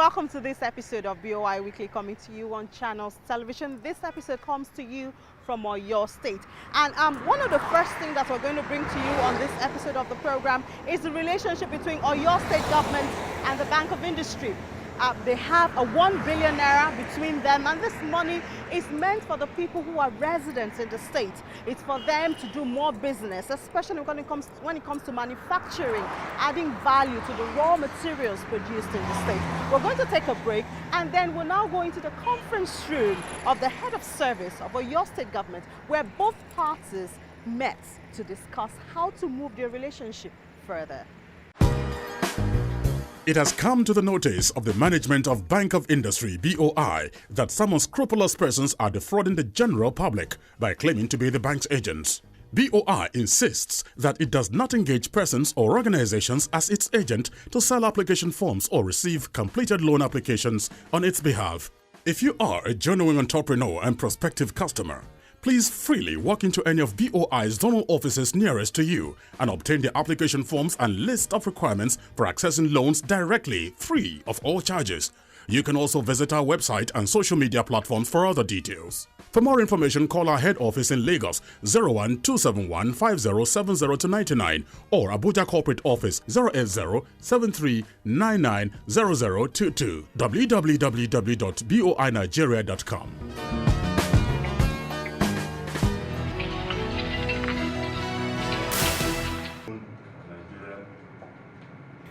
welcome to this episode of BOI Weekly, coming to you on Channels Television. This episode comes to you from your state. And one of the first things that we're going to bring to you on this episode of the program is the relationship between your state government and the Bank of Industry. They have a 1 billion naira between them, and this money is meant for the people who are residents in the state. It's for them to do more business, especially when it comes to manufacturing, adding value to the raw materials produced in the state. We're going to take a break, and then we're now going to the conference room of the head of service of your state government, where both parties met to discuss how to move their relationship further. It has come to the notice of the management of Bank of Industry, BOI, that some unscrupulous persons are defrauding the general public by claiming to be the bank's agents. BOI insists that it does not engage persons or organizations as its agent to sell application forms or receive completed loan applications on its behalf. If you are a genuine entrepreneur and prospective customer, please freely walk into any of BOI's zonal offices nearest to you and obtain the application forms and list of requirements for accessing loans directly, free of all charges. You can also visit our website and social media platforms for other details. For more information, call our head office in Lagos 01271 5070-99 or Abuja Corporate Office 08073990022 www.boinigeria.com.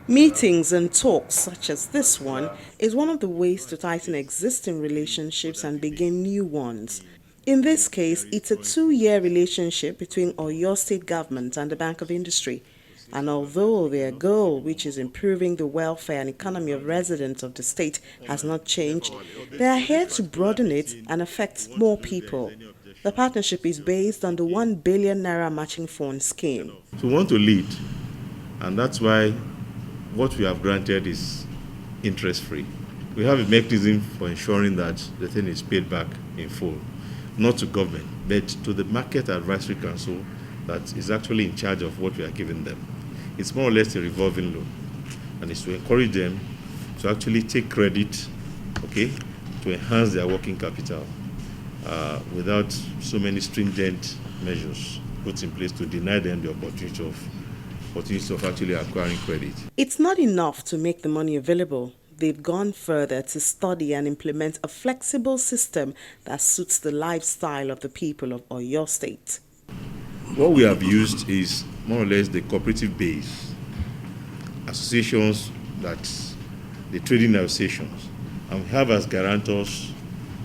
Meetings and talks such as this one is one of the ways to tighten existing relationships and begin new ones. In this case, it's a 2-year relationship between Oyo State Government and the Bank of Industry. And although their goal, which is improving the welfare and economy of residents of the state, has not changed, they are here to broaden it and affect more people. The partnership is based on the 1 billion naira matching fund scheme. So we want to lead, and that's why what we have granted is interest-free. We have a mechanism for ensuring that the thing is paid back in full, not to government, but to the Market Advisory Council that is actually in charge of what we are giving them. It's more or less a revolving loan, and it's to encourage them to actually take credit, to enhance their working capital without so many stringent measures put in place to deny them the opportunity of actually acquiring credit. It's not enough to make the money available. They've gone further to study and implement a flexible system that suits the lifestyle of the people of Oyo State. What we have used is more or less the cooperative base, associations, that's the trading associations, and we have as guarantors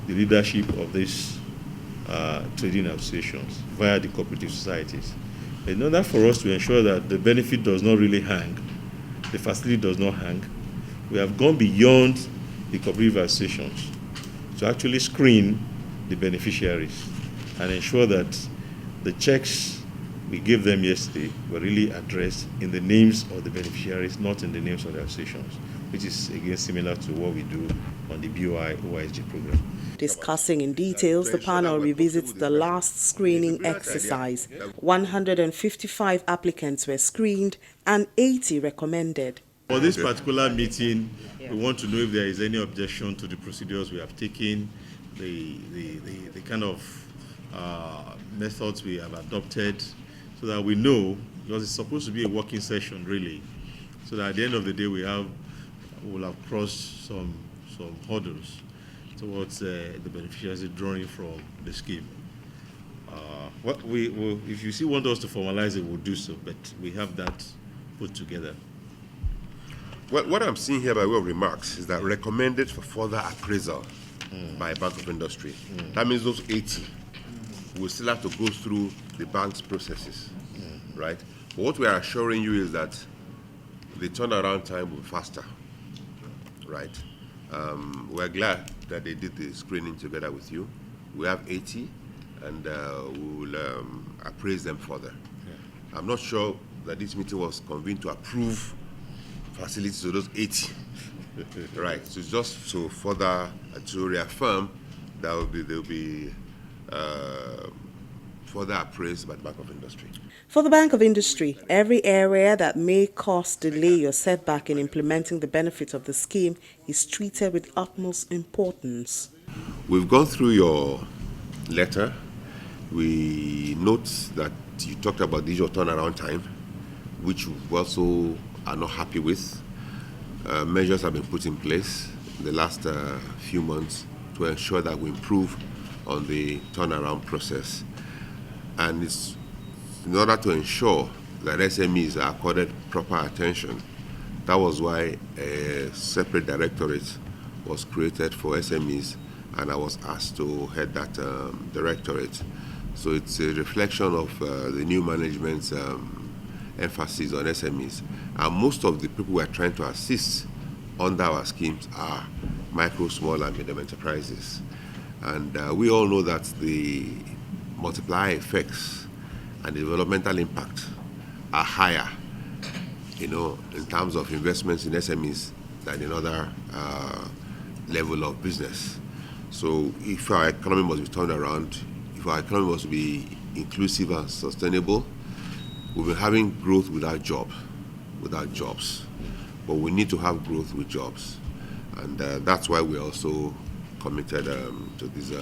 the leadership of these trading associations via the cooperative societies. In order for us to ensure that the benefit does not really hang, the facility does not hang, we have gone beyond the cooperative associations to actually screen the beneficiaries and ensure that the checks we gave them yesterday were really addressed in the names of the beneficiaries, not in the names of the associations, which is again similar to what we do on the BOI OISG program. Discussing in details, the panel revisits the last screening exercise. 155 applicants were screened and 80 recommended. For this particular meeting, we want to know if there is any objection to the procedures we have taken, the kind of methods we have adopted, so that we know, because it's supposed to be a working session really, so that at the end of the day we'll have crossed some hurdles towards the beneficiaries drawing from the scheme. If you want us to formalize it, we'll do so, but we have that put together. Well, what I'm seeing here by way of remarks is that recommended for further appraisal by Bank of Industry. That means those 80 will still have to go through the bank's processes, right? But what we are assuring you is that the turnaround time will be faster, right? We're glad that they did the screening together with you. We have 80, and we will appraise them further. Yeah. I'm not sure that this meeting was convened to approve facilities to those 80. Right, so just to further to reaffirm that there will be further appraised by the Bank of Industry. For the Bank of Industry, every area that may cause delay or setback in implementing the benefits of the scheme is treated with utmost importance. We've gone through your letter. We note that you talked about the issue of turnaround time, which we also are not happy with. Measures have been put in place in the last few months to ensure that we improve on the turnaround process. And it's in order to ensure that SMEs are accorded proper attention. That was why a separate directorate was created for SMEs, and I was asked to head that directorate. So it's a reflection of the new management's emphasis on SMEs. And most of the people we are trying to assist under our schemes are micro, small, and medium enterprises. And we all know that the multiplier effects and the developmental impact are higher, in terms of investments in SMEs than in other level of business. So if our economy must be turned around, if our economy must be inclusive and sustainable, we'll be having growth without jobs. But we need to have growth with jobs. And that's why we're also committed to this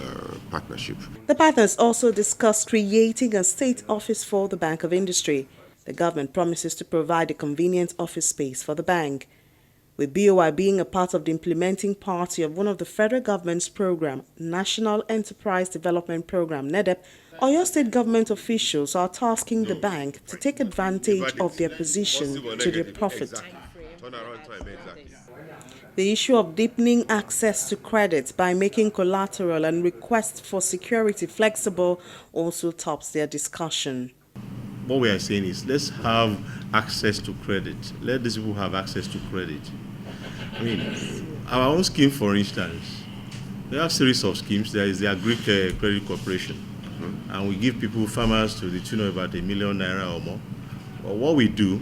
partnership. The partners also discussed creating a state office for the Bank of Industry. The government promises to provide a convenient office space for the bank. With BOI being a part of the implementing party of one of the federal government's program, National Enterprise Development Program, NEDEP, Oyo State government officials are tasking the bank to take advantage of their position to their profit. The issue of deepening access to credit by making collateral and requests for security flexible also tops their discussion. What we are saying is, let's have access to credit. Let these people have access to credit. I mean, our own scheme, for instance, we have a series of schemes. There is the Agri Credit Corporation, and we give people, farmers, to the tune of about ₦1 million or more. But what we do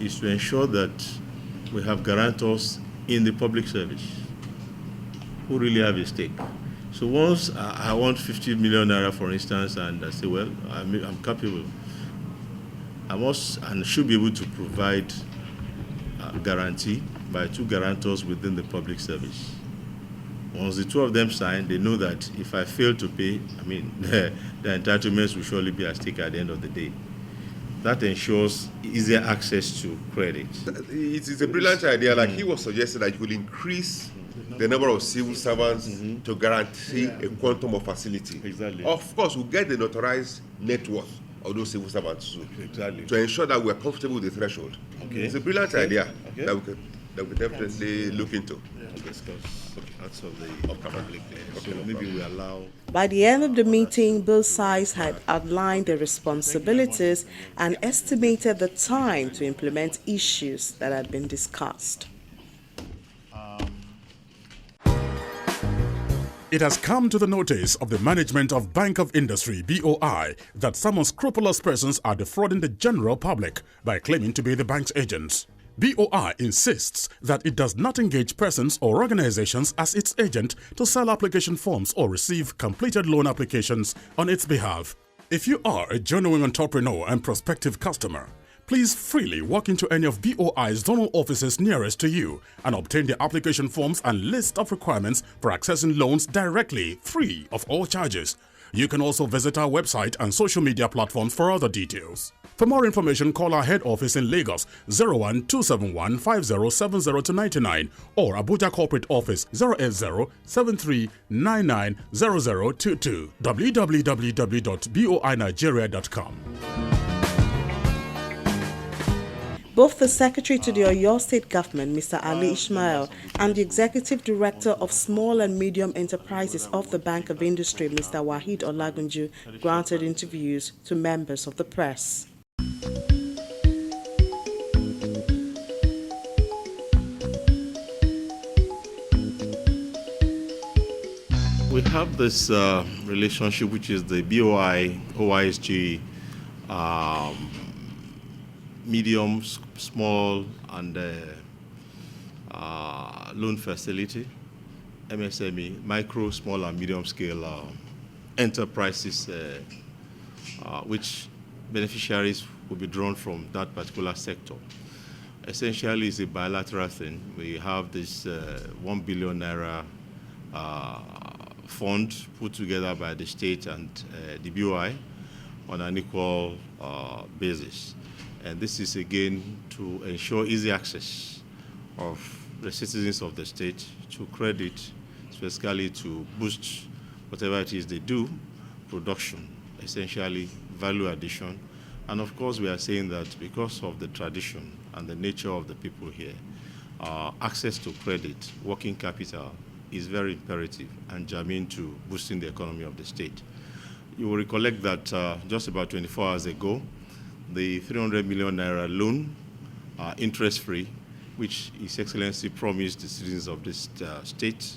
is to ensure that we have guarantors in the public service who really have a stake. So once I want ₦50 million, for instance, and I say, well, I'm capable, I must and should be able to provide a guarantee by 2 guarantors within the public service. Once the 2 of them sign, they know that if I fail to pay, the entitlements will surely be at stake at the end of the day. That ensures easier access to credit. It's a brilliant idea. Like he was suggesting that you will increase the number of civil servants to guarantee a quantum of facility. Exactly. Of course, we'll get the notarized net worth of those civil servants too, to ensure that we're comfortable with the threshold. Okay. It's a brilliant idea that we definitely look into. Out of the public. So maybe we allow. By the end of the meeting, both sides had outlined their responsibilities and estimated the time to implement issues that had been discussed. It has come to the notice of the management of Bank of Industry (BOI) that some unscrupulous persons are defrauding the general public by claiming to be the bank's agents. BOI insists that it does not engage persons or organizations as its agent to sell application forms or receive completed loan applications on its behalf. If you are a genuine entrepreneur and prospective customer, please freely walk into any of BOI's zonal offices nearest to you and obtain the application forms and list of requirements for accessing loans directly, free of all charges. You can also visit our website and social media platforms for other details. For more information, call our head office in Lagos 01271 5070-99 or Abuja Corporate Office 08073990022 www.boinigeria.com. Both the Secretary to the Oyo State Government, Mr. Ali Ismail, and the Executive Director of Small and Medium Enterprises of the Bank of Industry, Mr. Wahid Olagunju, granted interviews to members of the press. We have this relationship, which is the BOI OISG medium, small, and loan facility, MSME, micro, small, and medium scale enterprises which beneficiaries will be drawn from that particular sector. Essentially, it's a bilateral thing. We have this 1 billion naira fund put together by the state and the BOI on an equal basis. And this is again to ensure easy access of the citizens of the state to credit, specifically to boost whatever it is they do, production, essentially value addition. And of course, we are saying that because of the tradition and the nature of the people here, access to credit, working capital is very imperative and germane to boosting the economy of the state. You will recollect that just about 24 hours ago, the 300 million naira loan, interest-free, which His Excellency promised the citizens of this state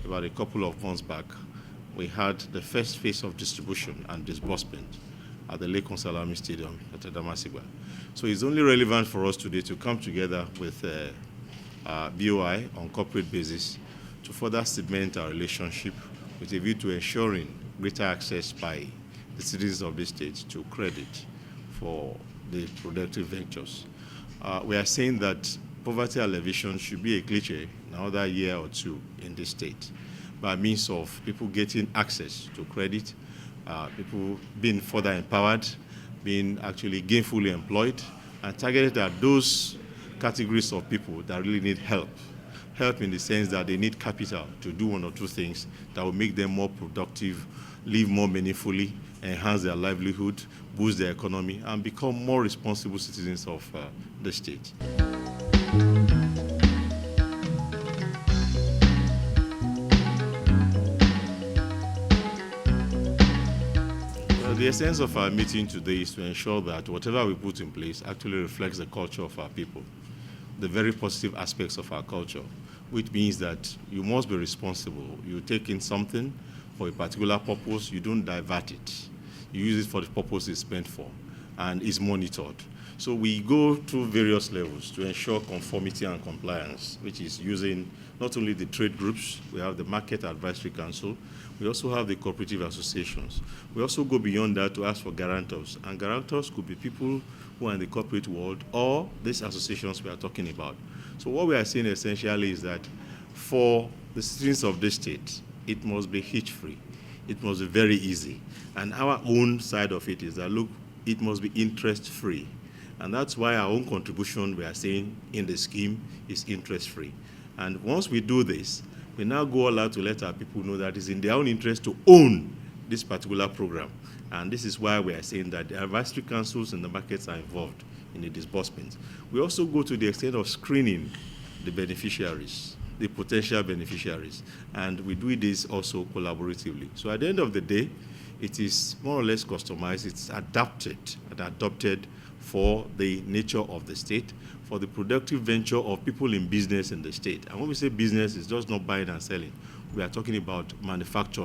about a couple of months back, we had the first phase of distribution and disbursement at the Lake Salami Stadium at Adamasingba. So it's only relevant for us today to come together with BOI on corporate basis to further cement our relationship with a view to ensuring greater access by the citizens of this state to credit for the productive ventures. We are saying that poverty alleviation should be a cliche another year or two in this state by means of people getting access to credit, people being further empowered, being actually gainfully employed, and targeted at those categories of people that really need help. Help in the sense that they need capital to do one or two things that will make them more productive, live more meaningfully, enhance their livelihood, boost their economy, and become more responsible citizens of the state. The essence of our meeting today is to ensure that whatever we put in place actually reflects the culture of our people, the very positive aspects of our culture, which means that you must be responsible. You take in something for a particular purpose, you don't divert it. You use it for the purpose it's meant for, and it's monitored. So we go through various levels to ensure conformity and compliance, which is using not only the trade groups, we have the Market Advisory Council, we also have the cooperative associations. We also go beyond that to ask for guarantors, and guarantors could be people who are in the corporate world or these associations we are talking about. So what we are saying essentially is that for the citizens of this state, it must be hitch-free. It must be very easy. And our own side of it is that, look, it must be interest-free. And that's why our own contribution, we are saying, in the scheme is interest-free. And once we do this, we now go all out to let our people know that it's in their own interest to own this particular program. And this is why we are saying that the advisory councils and the markets are involved in the disbursement. We also go to the extent of screening the beneficiaries, the potential beneficiaries, and we do this also collaboratively. So at the end of the day, it is more or less customized, it's adapted and adopted for the nature of the state, for the productive venture of people in business in the state. And when we say business, it's just not buying and selling. We are talking about manufacturing.